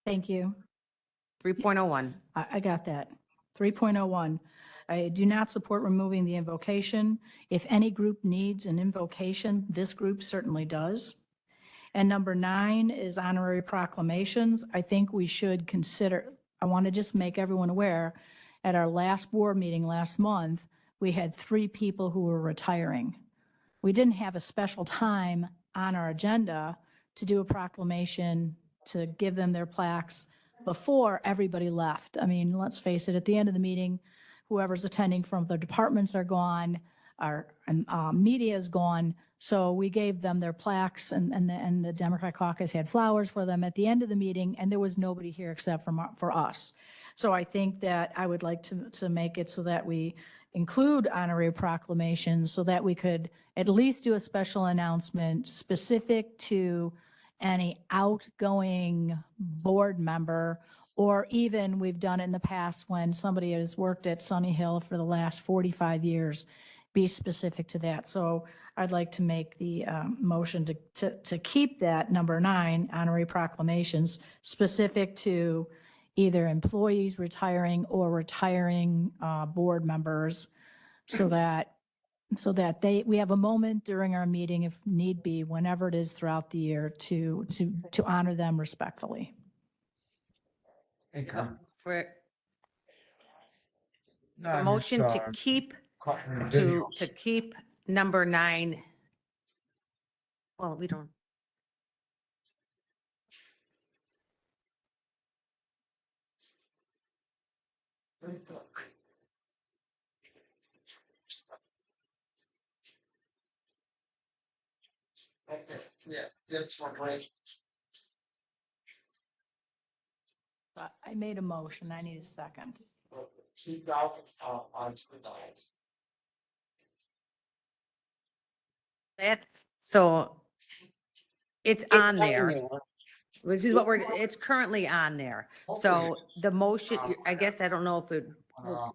Thank you. 3.01. I got that. 3.01. I do not support removing the invocation. If any group needs an invocation, this group certainly does. And number 9 is honorary proclamations. I think we should consider, I want to just make everyone aware, at our last board meeting last month, we had 3 people who were retiring. We didn't have a special time on our agenda to do a proclamation, to give them their plaques before everybody left. I mean, let's face it, at the end of the meeting, whoever's attending from the departments are gone, our media is gone. So we gave them their plaques, and the Democrat caucus had flowers for them at the end of the meeting, and there was nobody here except for us. So I think that I would like to make it so that we include honorary proclamations so that we could at least do a special announcement specific to any outgoing board member, or even we've done it in the past when somebody has worked at Sunny Hill for the last 45 years, be specific to that. So I'd like to make the motion to keep that number 9, honorary proclamations, specific to either employees retiring or retiring board members, so that we have a moment during our meeting, if need be, whenever it is throughout the year, to honor them respectfully. For No, a motion to keep, to keep number 9. Well, we don't. Yeah, that's one right. I made a motion. I need a second. 2,000 on tonight. That, so it's on there. Which is what it's currently on there. So the motion, I guess, I don't know if it,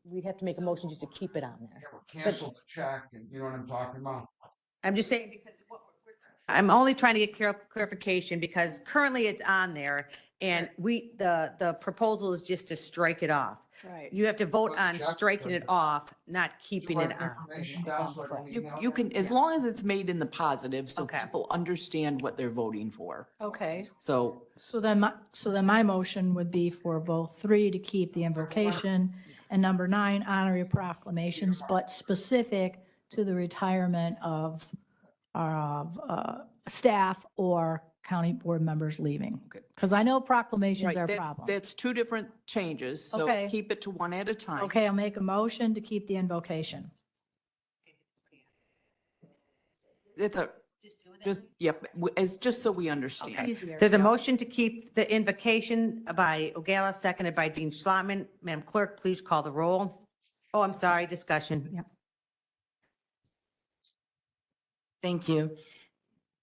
we'd have to make a motion just to keep it on there. Cancel the check, and you know what I'm talking about? I'm just saying because I'm only trying to get clarification because currently it's on there and the proposal is just to strike it off. Right. You have to vote on striking it off, not keeping it on. You can, as long as it's made in the positive, so Okay. people understand what they're voting for. Okay. So So then my motion would be for both 3 to keep the invocation and number 9 honorary proclamations, but specific to the retirement of staff or county board members leaving. Okay. Because I know proclamations right, are a that's, problem. that's 2 different changes, so Okay. keep it to one at a time. Okay, I'll make a motion to keep the invocation. It's yep, it's just so we understand. It's easier. There's a motion to keep the invocation by Ogala, seconded by Dean Schlotman. Madam Clerk, please call the roll. Oh, I'm sorry, discussion. Yeah. Thank you.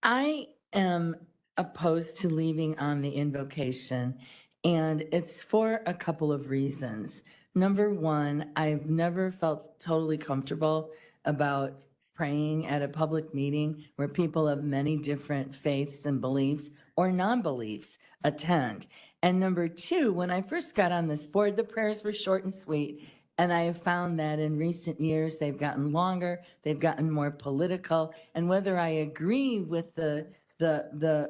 I am opposed to leaving on the invocation, and it's for a couple of reasons. Number one, I've never felt totally comfortable about praying at a public meeting where people of many different faiths and beliefs or non-beliefs attend. And number two, when I first got on this board, the prayers were short and sweet. And I have found that in recent years, they've gotten longer, they've gotten more political. And whether I agree with the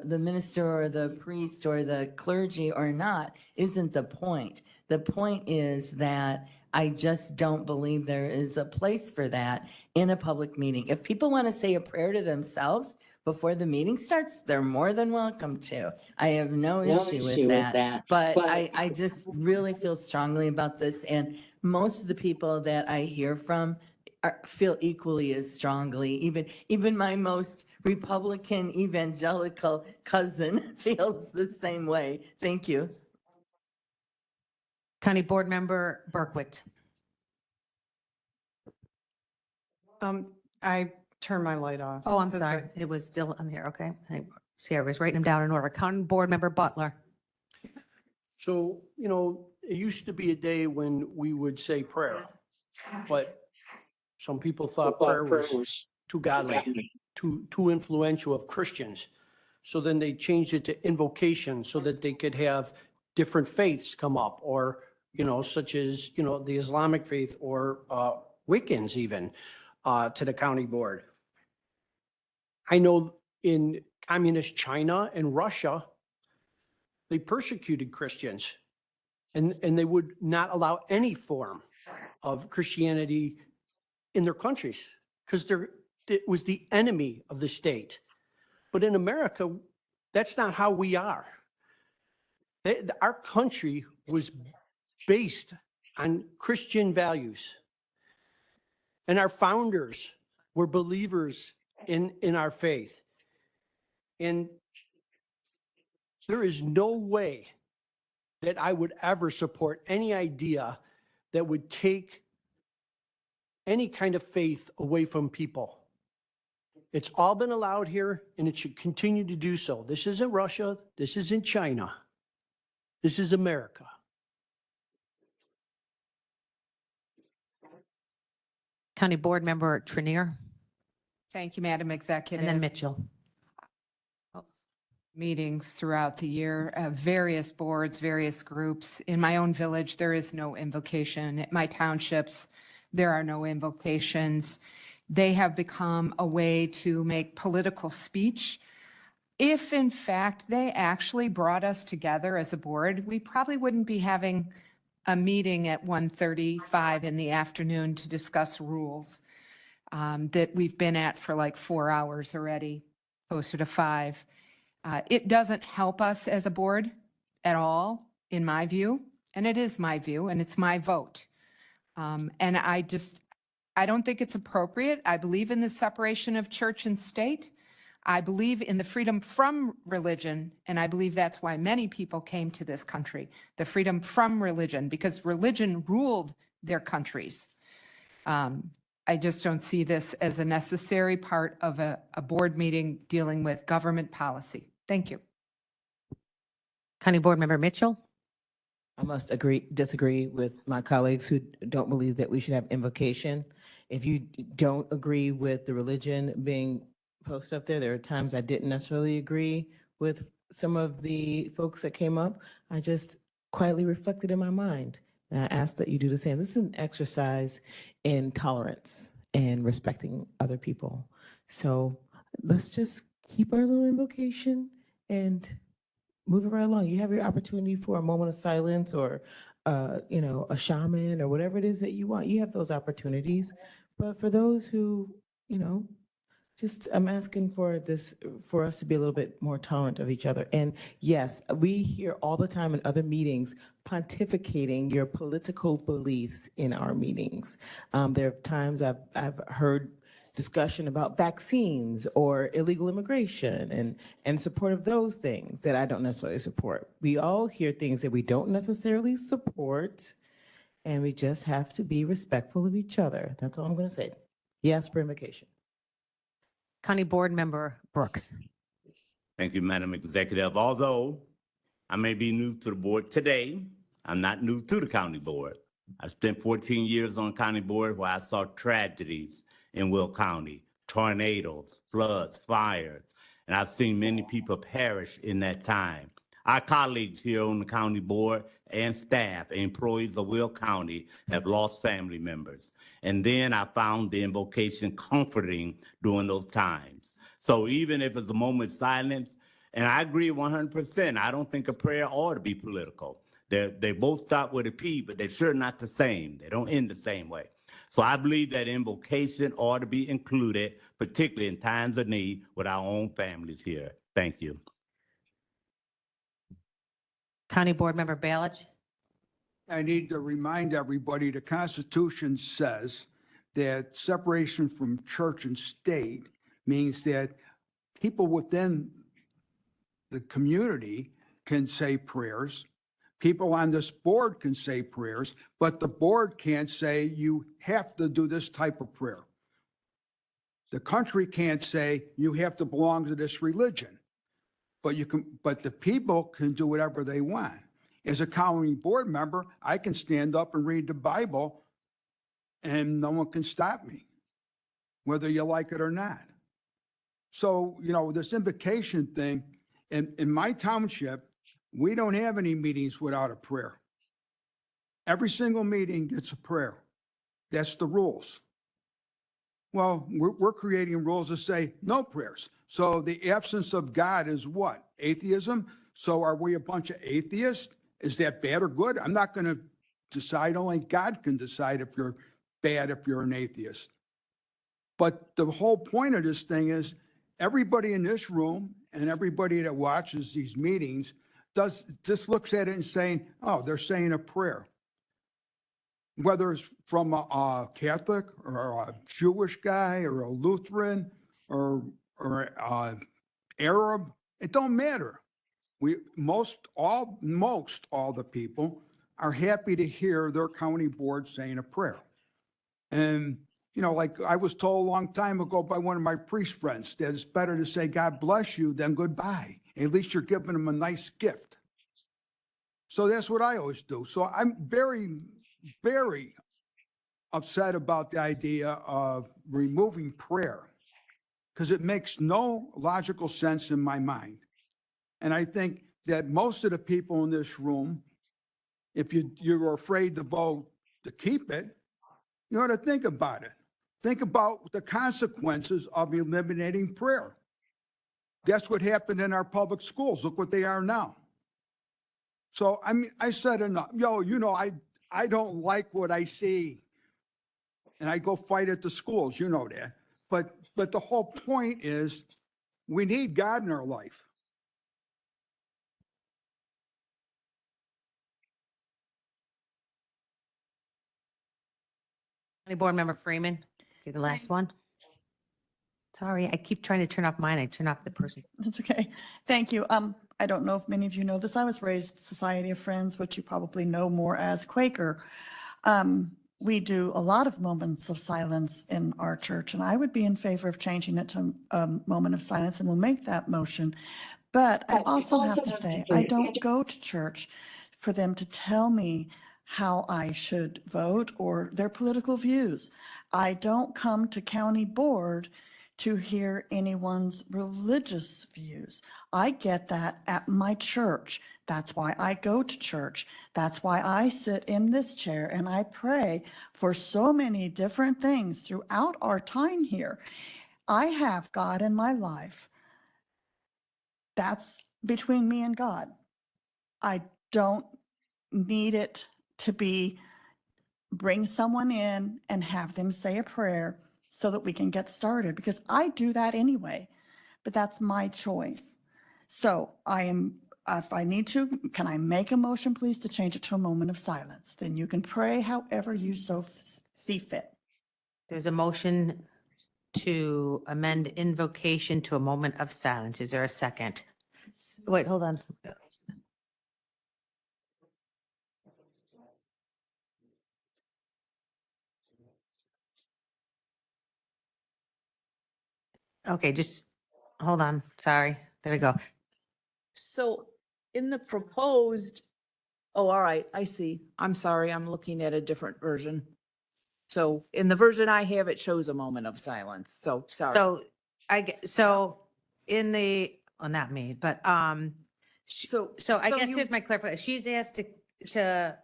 minister or the priest or the clergy or not isn't the point. The point is that I just don't believe there is a place for that in a public meeting. If people want to say a prayer to themselves before the meeting starts, they're more than welcome to. I have no issue with that. But I just really feel strongly about this. And most of the people that I hear from feel equally as strongly. Even my most Republican evangelical cousin feels the same way. Thank you. County Board Member Berkowitz. I turned my light off. Oh, I'm sorry. It was still on here. Okay. I see. I was writing them down in order. County Board Member Butler. So, you know, it used to be a day when we would say prayer, but some people thought prayer was too godly, too influential of Christians. So then they changed it to invocation so that they could have different faiths come up, or, such as, the Islamic faith or Wiccans even, to the county board. I know in communist China and Russia, they persecuted Christians, and they would not allow any form of Christianity in their countries because it was the enemy of the state. But in America, that's not how we are. Our country was based on Christian values. And our founders were believers in our faith. And there is no way that I would ever support any idea that would take any kind of faith away from people. It's all been allowed here, and it should continue to do so. This isn't Russia. This isn't China. This is America. County Board Member Trenier, Thank you, Madam and then Executive. Mitchell. Meetings throughout the year, various boards, various groups. In my own village, there is no invocation. At my townships, there are no invocations. They have become a way to make political speech. If in fact they actually brought us together as a board, we probably wouldn't be having a meeting at 1:35 in the afternoon to discuss rules that we've been at for like 4 hours already, closer to 5. It doesn't help us as a board at all, in my view, and it is my view, and it's my vote. And I don't think it's appropriate. I believe in the separation of church and state. I believe in the freedom from religion, and I believe that's why many people came to this country, the freedom from religion, because religion ruled their countries. I just don't see this as a necessary part of a board meeting dealing with government policy. Thank you. County Board Member Mitchell, I must disagree with my colleagues who don't believe that we should have invocation. If you don't agree with the religion being posted up there are times I didn't necessarily agree with some of the folks that came up. I just quietly reflected in my mind. And I ask that you do the same. This is an exercise in tolerance and respecting other people. So let's just keep our little invocation and move it right along. You have your opportunity for a moment of silence or, a shaman or whatever it is that you want. You have those opportunities. But for those who, I'm asking for us to be a little bit more tolerant of each other. And yes, we hear all the time in other meetings pontificating your political beliefs in our meetings. There are times I've heard discussion about vaccines or illegal immigration and support of those things that I don't necessarily support. We all hear things that we don't necessarily support, and we just have to be respectful of each other. That's all I'm going to say. Yes for invocation. County Board Member Brooks. Thank you, Madam Executive. Although I may be new to the board today, I'm not new to the county board. I spent 14 years on county board where I saw tragedies in Will County, tornadoes, floods, fires, and I've seen many people perish in that time. Our colleagues here on the county board and staff and employees of Will County have lost family members. And then I found the invocation comforting during those times. So even if it's a moment of silence, and I agree 100%, I don't think a prayer ought to be political. They both start with a P, but they're sure not the same. They don't end the same way. So I believe that invocation ought to be included, particularly in times of need with our own families here. Thank you. County Board Member Balich. I need to remind everybody, the Constitution says that separation from church and state means that people within the community can say prayers. People on this board can say prayers, but the board can't say you have to do this type of prayer. The country can't say you have to belong to this religion. But the people can do whatever they want. As a county board member, I can stand up and read the Bible and no one can stop me, whether you like it or not. So, this invocation thing, in my township, We don't have any meetings without a prayer. Every single meeting gets a prayer. That's the rules. Well, we're creating rules that say no prayers. So the absence of God is what? Atheism? So are we a bunch of atheists? Is that bad or good? I'm not going to decide. Only God can decide if you're bad, if you're an atheist. But the whole point of this thing is everybody in this room and everybody that watches these meetings just looks at it and saying, oh, they're saying a prayer. Whether it's from a Catholic or a Jewish guy or a Lutheran or Arab, it don't matter. Most all the people are happy to hear their county board saying a prayer. And, you know, like I was told a long time ago by one of my priest friends, that it's better to say God bless you than goodbye. At least you're giving them a nice gift. So that's what I always do. So I'm very, very upset about the idea of removing prayer because it makes no logical sense in my mind. And I think that most of the people in this room, if you're afraid to vote to keep it, you ought to think about it. Think about the consequences of eliminating prayer. That's what happened in our public schools. Look what they are now. So, I mean, I said enough. I don't like what I see. And I go fight at the schools, you know that. But the whole point is we need God in our life. County Board Member Freeman, you're the last one. Sorry, I keep trying to turn off mine. I turn off the person. That's okay. Thank you. I don't know if many of you know this. I was raised Society of Friends, which you probably know more as Quaker. We do a lot of moments of silence in our church, and I would be in favor of changing it to a moment of silence, and we'll make that motion. But I also have to say, I don't go to church for them to tell me how I should vote or their political views. I don't come to county board to hear anyone's religious views. I get that at my church. That's why I go to church. That's why I sit in this chair and I pray for so many different things throughout our time here. I have God in my life. That's between me and God. I don't need it to be bring someone in and have them say a prayer so that we can get started, because I do that anyway, but that's my choice. So if I need to, can I make a motion, please, to change it to a moment of silence? Then you can pray however you so see fit. There's a motion to amend invocation to a moment of silence. Is there a second? Wait, hold on. Okay, just hold on. Sorry. There we go. So in the proposed, oh, all right, I see. I'm sorry, I'm looking at a different version. So in the version I have, it shows a moment of silence. So sorry. So in the, well, not me, but, So, so I guess you- here's my clarification. She's asked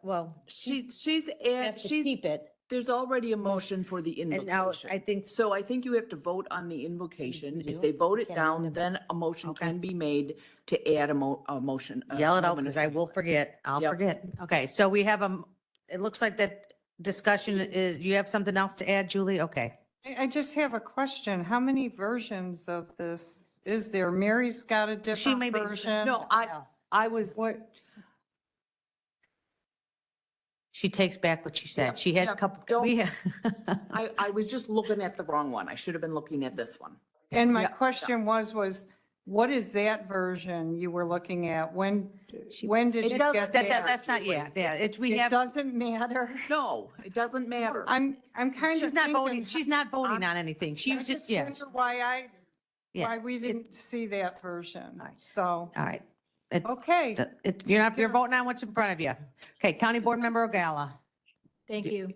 well, she's asked to keep it. there's already a motion for the And now invocation. I think, So I think you have to vote on the invocation. You If do? they vote it Okay. down, then a motion Okay. can be made to add a motion. a yell it out moment of because I will silence. forget. I'll Yep. forget. Okay, so we have it looks like that discussion is, you have something else to add, Julie? Okay. I just have a question. How many versions of this is there? Mary's got a different may be- version. No, I was, What, She takes back what she Yeah, said. She has yeah, a couple. don't- I was just looking at the wrong one. I should have been looking at this one. and my Yeah. question was, what is that version you were looking at? When did It you doesn't- get That's that? not, yeah, we It have, doesn't matter. No, it doesn't matter. I'm kind of she's not voting, thinking. she's not voting on anything. She I was just, yeah. wonder why Yeah. we didn't see that version. All right. So, All right. It's, okay. you're voting on what's in front of you. Okay, County Board Member Ogala. Thank you.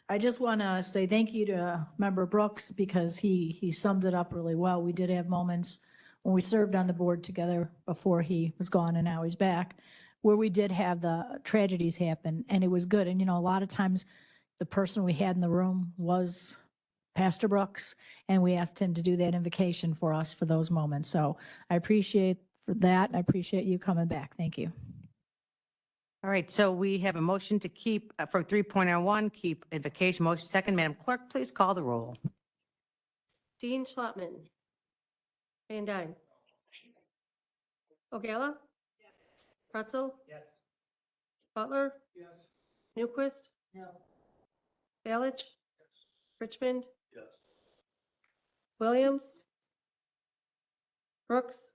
I just want to say thank you to Member Brooks because he summed it up really well. We did have moments when we served on the board together before he was gone and now he's back, where we did have the tragedies happen, and it was good. And, a lot of times the person we had in the room was Pastor Brooks, and we asked him to do that invocation for us for those moments. So I appreciate for that. I appreciate you coming back. Thank you. All right, so we have a motion to keep, for 3.01, keep invocation. Motion second. Madam Clerk, please call the roll. Dean Schlottman. Van Dyne. Ogala. Pretzel. Yes. Butler. Yes. Newquist. No. Balich. Richmond. Yes. Williams. Brooks.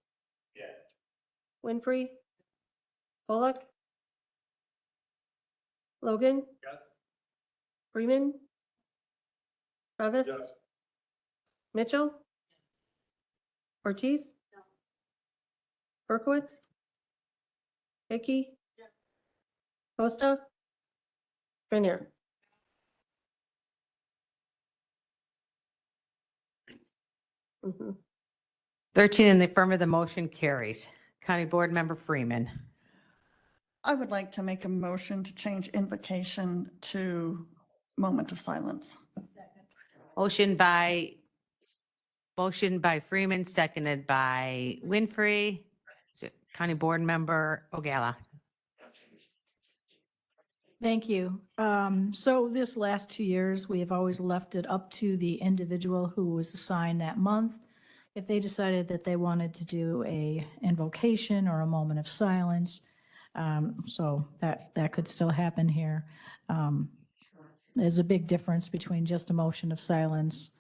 Yes. Winfrey. Bullock. Logan. Yes. Freeman. Travis. Mitchell. Ortiz. Berkowitz. Hickey. Costa. Grenier. Mhm. 13 in the affirmative, the motion carries. County Board Member Freeman. I would like to make a motion to change invocation to moment of silence. Motion by Freeman, seconded by Winfrey. County Board Member Ogala. Thank you. So this last 2 years, we have always left it up to the individual who was assigned that month. If they decided that they wanted to do a invocation or a moment of silence, so that could still happen here. There's a big difference between just a motion of silence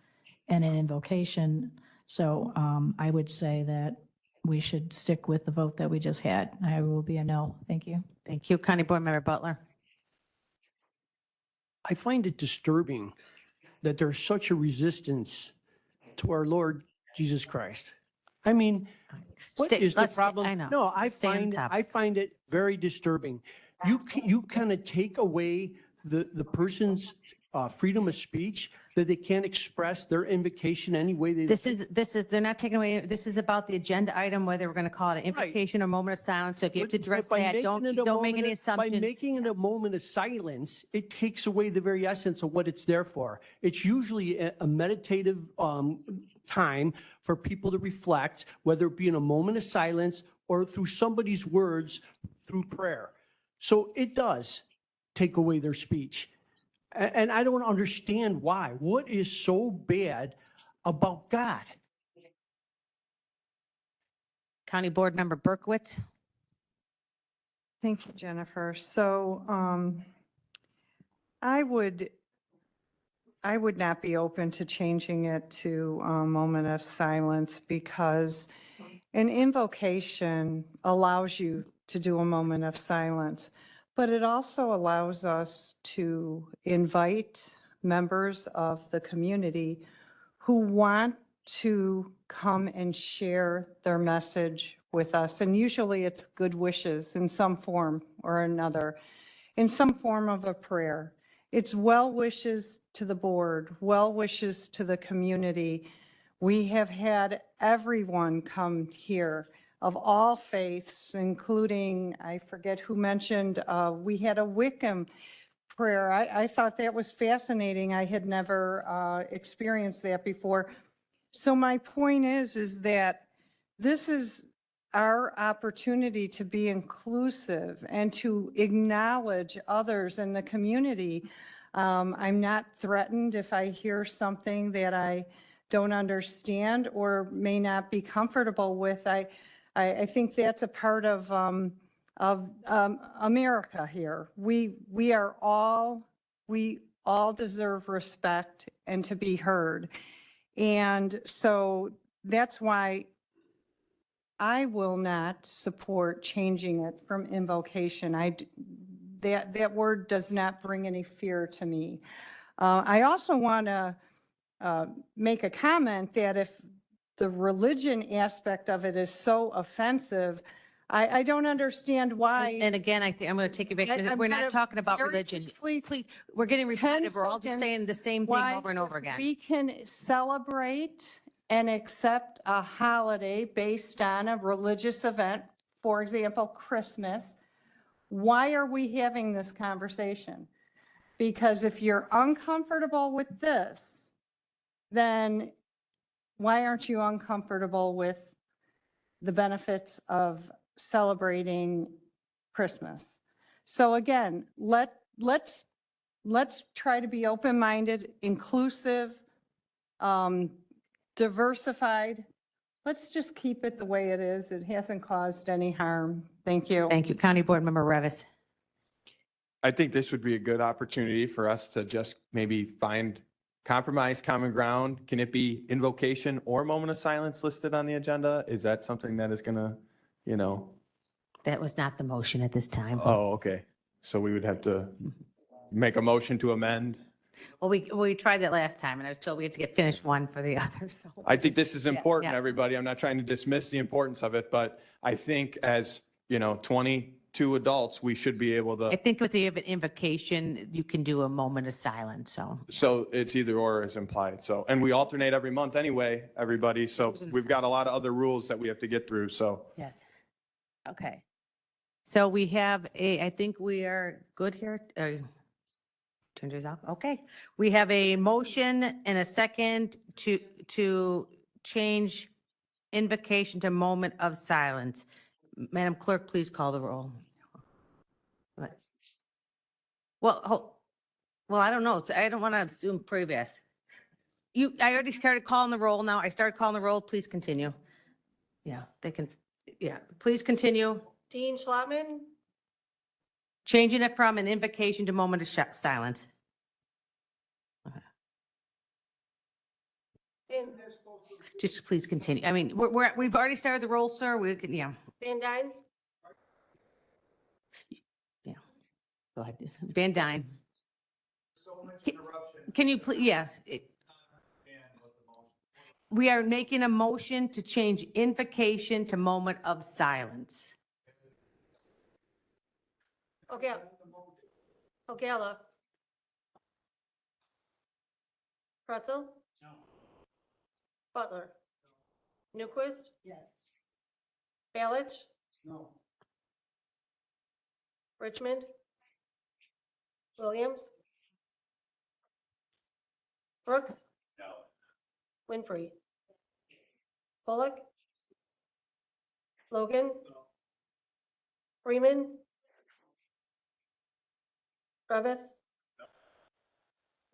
and an invocation. So I would say that we should stick with the vote that we just had. I will be a no. Thank you. Thank you. County Board Member Butler. I find it disturbing that there's such a resistance to our Lord Jesus Christ. I mean, what Stay- is the let's stay- problem? I know. No, Stay on topic. I find it very disturbing. You kind of take away the person's freedom of speech, that they can't express their invocation any way they. This is, they're not taking away, this is about the agenda item, whether we're going to call it an invocation or moment of silence. So if you have to But address by that, making don't it a make moment any of- assumptions. By making it a moment of silence, it takes away the very essence of what it's there for. It's usually a meditative time for people to reflect, whether it be in a moment of silence or through somebody's words, through prayer. So it does take away their speech. And I don't understand why. What is so bad about God? County Board Member Berkowitz. Thank you, Jennifer. So I would not be open to changing it to a moment of silence because an invocation allows you to do a moment of silence, but it also allows us to invite members of the community who want to come and share their message with us. And usually it's good wishes in some form or another, in some form of a prayer. It's well wishes to the board, well wishes to the community. We have had everyone come here of all faiths, including, I forget who mentioned, we had a Wiccan prayer. I thought that was fascinating. I had never experienced that before. So my point is that this is our opportunity to be inclusive and to acknowledge others in the community. I'm not threatened if I hear something that I don't understand or may not be comfortable with. I think that's a part of America here. We all deserve respect and to be heard. And so that's why I will not support changing it from invocation. That word does not bring any fear to me. I also want to make a comment that if the religion aspect of it is so offensive, I don't understand why. And again, I think I'm going to take you back. I'm We're gonna not talking about very religion. briefly- Please, we're getting repetitive. We're all just seconds saying the same thing why over and over if again. We can celebrate and accept a holiday based on a religious event, for example, Christmas, why are we having this conversation? Because if you're uncomfortable with this, then why aren't you uncomfortable with the benefits of celebrating Christmas? So again, let's try to be open-minded, inclusive, diversified. Let's just keep it the way it is. It hasn't caused any harm. Thank you. Thank you. County Board Member Revis. I think this would be a good opportunity for us to just maybe find compromise, common ground. Can it be invocation or moment of silence listed on the agenda? Is that something that is gonna, That was not the motion at this time. oh, okay. So we would have to make a motion to amend. Well, we tried that last time, and I was told we had to get finished one for the other, so. I think this is important, yeah. everybody. I'm not trying to dismiss the importance of it, but I think as, 22 adults, we should be able I to, think with the invocation, you can do a moment of silence, so. so it's either or as implied. So, and we alternate every month anyway, everybody. So we've got a lot of other rules that we have to get through. So Yes. Okay. So we have I think we are good here. Turn yours off. Okay. We have a motion and a second to change invocation to moment of silence. Madam Clerk, please call the roll. Well, I don't know. I don't want to assume previous. I already started calling the roll now. I started calling the roll. Please continue. Yeah, please continue. Dean Schlotman, Changing it from an invocation to moment of silence. Van Just please continue. I mean, we've already started the roll, sir. We can, yeah, Van Dyne, go ahead. Van Dyne. Can you please, yes. We are making a motion to change invocation to moment of silence. Ogella. Pretzel. No. Butler. Newquist. Yes. Balich. No. Richmond. Williams. Brooks. No. Winfrey. Bullock. Logan. Freeman. Revis.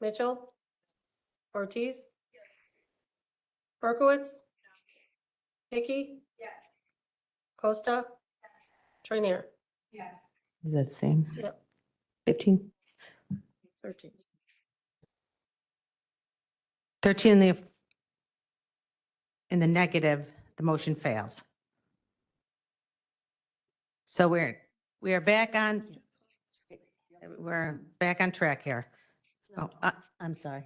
Mitchell. Ortiz. Berkowitz. Hickey. Yes. Costa. Trainier. Yes. Is that the same? Yep. 15? 13. 13 in the negative, the motion fails. So we're back on track here. Oh, I'm sorry.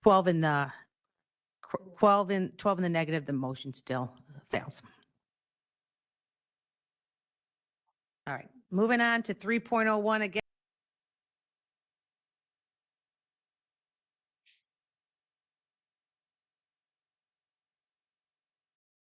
12 in the negative, the motion still fails. All right, moving on to 3.01 again.